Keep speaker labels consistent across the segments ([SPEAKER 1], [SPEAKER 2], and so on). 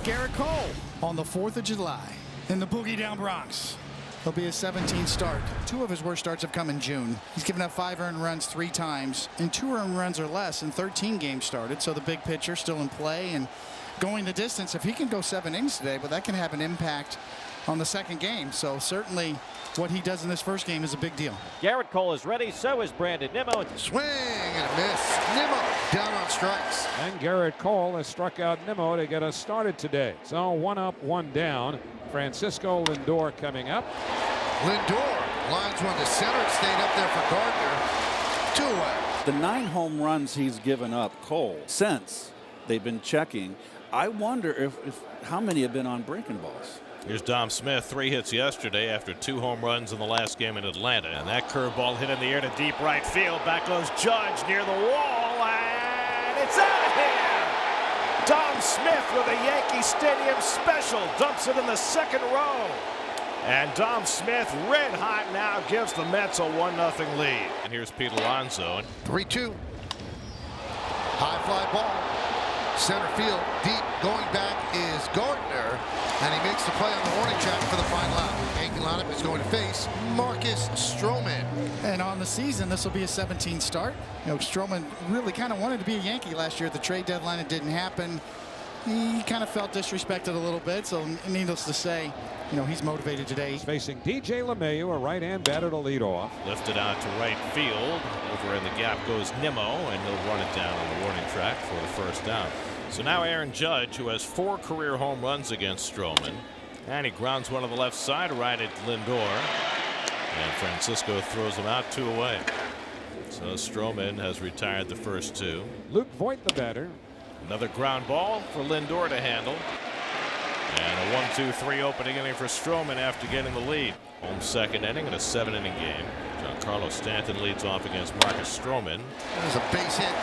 [SPEAKER 1] Garrett Cole on the 4th of July in the Boogie Down Bronx. He'll be a 17 start. 2 of his worst starts have come in June. He's given up 5 earned runs 3 times and 2 earned runs or less in 13 games started. So the big pitcher still in play and going the distance. If he can go 7 innings today, but that can have an impact on the second game. So certainly what he does in this first game is a big deal.
[SPEAKER 2] Garrett Cole is ready. So is Brandon Nimmo.
[SPEAKER 3] Swing and a miss. Nimmo down on strikes.
[SPEAKER 4] And Garrett Cole has struck out Nimmo to get us started today. So 1 up, 1 down. Francisco Lindor coming up.
[SPEAKER 3] Lindor lines one to center. It stayed up there for Gardner. 2 away.
[SPEAKER 5] The 9 home runs he's given up, Cole, since they've been checking. I wonder if how many have been on breaking balls.
[SPEAKER 6] Here's Dom Smith, 3 hits yesterday after 2 home runs in the last game in Atlanta. And that curveball hit in the air to deep right field. Back goes Judge near the wall, and it's out of here. Dom Smith with a Yankee Stadium special dumps it in the 2nd row. And Dom Smith, red hot now, gives the Mets a 1-0 lead. And here's Pete Alonso.
[SPEAKER 3] 3-2. High fly ball. Center field, deep, going back is Gardner, and he makes the play on the warning track for the final out. Yankee lineup is going to face Marcus Stroman.
[SPEAKER 1] And on the season, this will be a 17 start. You know, Stroman really kind of wanted to be a Yankee last year at the trade deadline. It didn't happen. He kind of felt disrespected a little bit, so needless to say, you know, he's motivated today.
[SPEAKER 4] He's facing DJ LeMahieu, a right-hand batter to lead off.
[SPEAKER 6] Lifted out to right field. Over in the gap goes Nimmo, and he'll run it down on the warning track for the first down. So now Aaron Judge, who has 4 career home runs against Stroman, and he grounds one on the left side right at Lindor, and Francisco throws him out 2 away. So Stroman has retired the first 2.
[SPEAKER 4] Luke Voigt, the batter.
[SPEAKER 6] Another ground ball for Lindor to handle. And a 1-2-3 opening inning for Stroman after getting the lead. Home 2nd inning in a 7-inning game. Giancarlo Stanton leads off against Marcus Stroman.
[SPEAKER 3] There's a base hit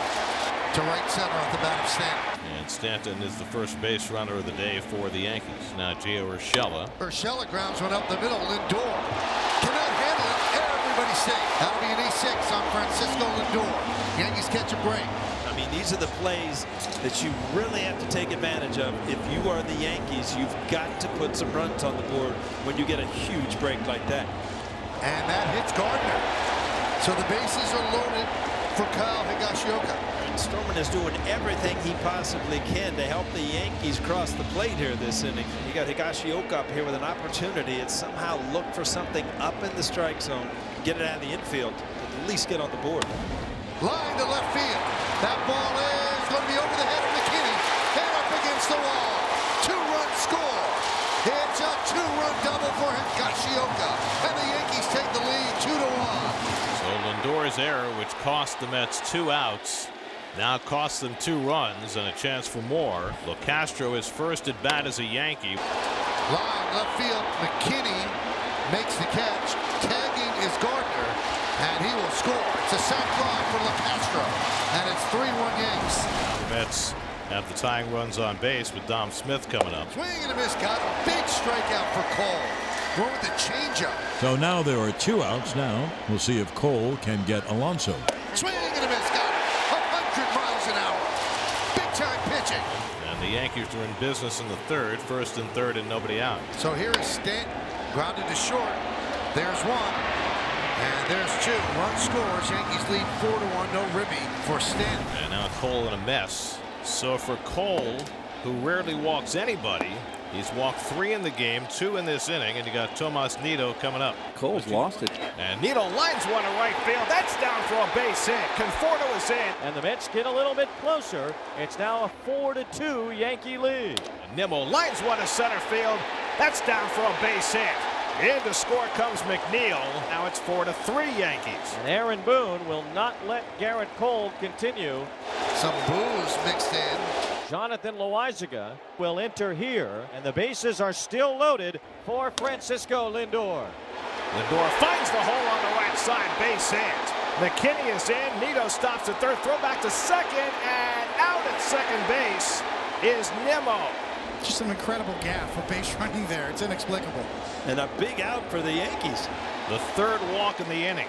[SPEAKER 3] to right center off the bat of Stanton.
[SPEAKER 6] And Stanton is the first base runner of the day for the Yankees. Now Gio Urshela.
[SPEAKER 3] Urshela grounds one up the middle. Lindor cannot handle it. Everybody safe. That'll be an E6 on Francisco Lindor. Yankees catch a break.
[SPEAKER 7] I mean, these are the plays that you really have to take advantage of. If you are the Yankees, you've got to put some runs on the board when you get a huge break like that.
[SPEAKER 3] And that hits Gardner. So the bases are loaded for Kyle Higashioka.
[SPEAKER 7] Stroman is doing everything he possibly can to help the Yankees cross the plate here this inning. You got Higashioka up here with an opportunity to somehow look for something up in the strike zone, get it out of the infield, at least get on the board.
[SPEAKER 3] Line to left field. That ball is going to be over the head of McKinney and up against the wall. 2-run score. It's a 2-run double for Higashioka, and the Yankees take the lead 2-1.
[SPEAKER 6] So Lindor's error, which cost the Mets 2 outs, now costs them 2 runs and a chance for more. LeCastro is first at bat as a Yankee.
[SPEAKER 3] Line left field. McKinney makes the catch. Tagging is Gardner, and he will score. It's a sac fly for LeCastro, and it's 3-1 Yanks.
[SPEAKER 6] The Mets have the tying runs on base with Dom Smith coming up.
[SPEAKER 3] Swing and a miss. Got a big strikeout for Cole. Going with the changeup.
[SPEAKER 8] So now there are 2 outs. Now we'll see if Cole can get Alonso.
[SPEAKER 3] Swing and a miss. Got it. 100 miles an hour. Big time pitching.
[SPEAKER 6] And the Yankees are in business in the 3rd, 1st and 3rd, and nobody out.
[SPEAKER 3] So here is Stanton, grounded to short. There's 1, and there's 2. Run scores. Yankees lead 4-1. No ribby for Stanton.
[SPEAKER 6] And now Cole in a mess. So for Cole, who rarely walks anybody, he's walked 3 in the game, 2 in this inning, and you got Tomas Nido coming up.
[SPEAKER 5] Cole's lost it.
[SPEAKER 6] And Nido lines one to right field. That's down for a base hit. Conforto is in.
[SPEAKER 2] And the Mets get a little bit closer. It's now a 4-2 Yankee lead.
[SPEAKER 6] And Nimmo lines one to center field. That's down for a base hit. In to score comes McNeil. Now it's 4-3 Yankees.
[SPEAKER 2] And Aaron Boone will not let Garrett Cole continue.
[SPEAKER 3] Some booze mixed in.
[SPEAKER 2] Jonathan Loaizaga will enter here, and the bases are still loaded for Francisco Lindor.
[SPEAKER 6] Lindor finds the hole on the right side, base hit. McKinney is in. Nido stops at 3rd, throw back to 2nd, and out at 2nd base is Nimmo.
[SPEAKER 1] Just an incredible gap for base running there. It's inexplicable.
[SPEAKER 7] And a big out for the Yankees.
[SPEAKER 6] The 3rd walk in the inning.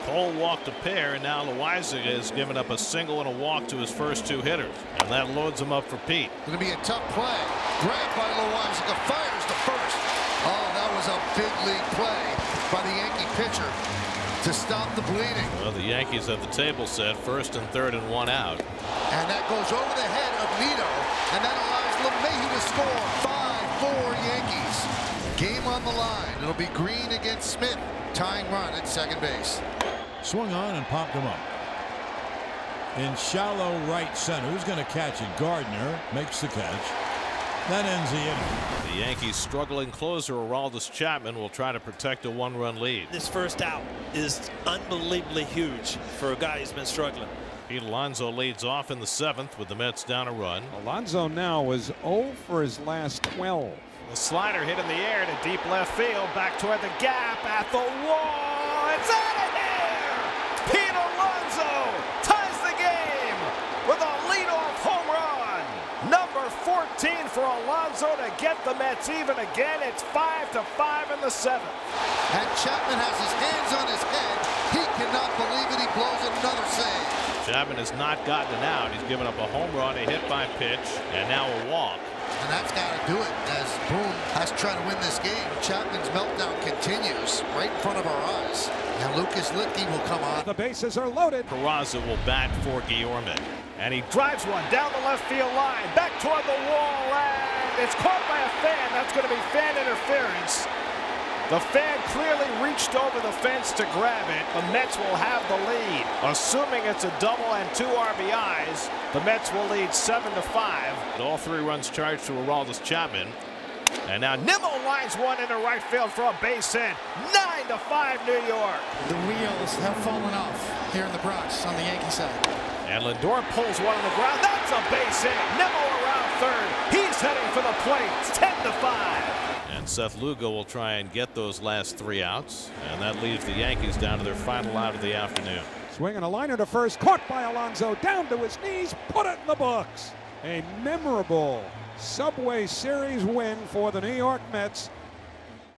[SPEAKER 6] Cole walked a pair, and now Loaizaga has given up a single and a walk to his first two hitters, and that loads him up for Pete.
[SPEAKER 3] Going to be a tough play. Grabbed by Loaizaga, fires to first. Oh, that was a big league play by the Yankee pitcher to stop the bleeding.
[SPEAKER 6] Well, the Yankees have the table set, first and third and one out.
[SPEAKER 3] And that goes over the head of Nito, and that allows LeMahieu to score. 5-4 Yankees. Game on the line. It'll be Green against Smith. Tying run at second base.
[SPEAKER 8] Swung on and popped him up. In shallow right center. Who's going to catch it? Gardner makes the catch. That ends the inning.
[SPEAKER 6] The Yankees' struggling closer, Aroldis Chapman, will try to protect a one-run lead.
[SPEAKER 7] This first out is unbelievably huge for a guy who's been struggling.
[SPEAKER 6] Pete Alonso leads off in the seventh with the Mets down a run.
[SPEAKER 4] Alonso now is 0 for his last 12.
[SPEAKER 2] The slider hit in the air to deep left field, back toward the gap, at the wall. It's out of here! Pete Alonso ties the game with a leadoff home run. Number 14 for Alonso to get the Mets even again. It's 5-5 in the seventh.
[SPEAKER 3] And Chapman has his hands on his head. He cannot believe it. He blows another save.
[SPEAKER 6] Chapman has not gotten it out. He's given up a home run, a hit by pitch, and now a walk.
[SPEAKER 3] And that's got to do it as Boone has to try to win this game. Chapman's meltdown continues right in front of our eyes. And Lucas Litke will come on.
[SPEAKER 4] The bases are loaded.
[SPEAKER 6] Peraza will bat for Guillorme.
[SPEAKER 2] And he drives one down the left field line, back toward the wall, and it's caught by a fan. That's going to be fan interference. The fan clearly reached over the fence to grab it. The Mets will have the lead. Assuming it's a double and 2 RBIs, the Mets will lead 7-5.
[SPEAKER 6] All three runs charged to Aroldis Chapman.
[SPEAKER 2] And now Nimmo lines one into right field for a base hit. 9-5 New York.
[SPEAKER 1] The wheels have fallen off here in the Bronx on the Yankee side.
[SPEAKER 2] And Lindor pulls one on the ground. That's a base hit. Nimmo around third. He's heading for the plate. It's 10-5.
[SPEAKER 6] And Seth Lugo will try and get those last 3 outs. And that leaves the Yankees down to their final out of the afternoon.
[SPEAKER 4] Swinging a liner to first, caught by Alonso, down to his knees, put it in the books. A memorable Subway Series win for the New York Mets.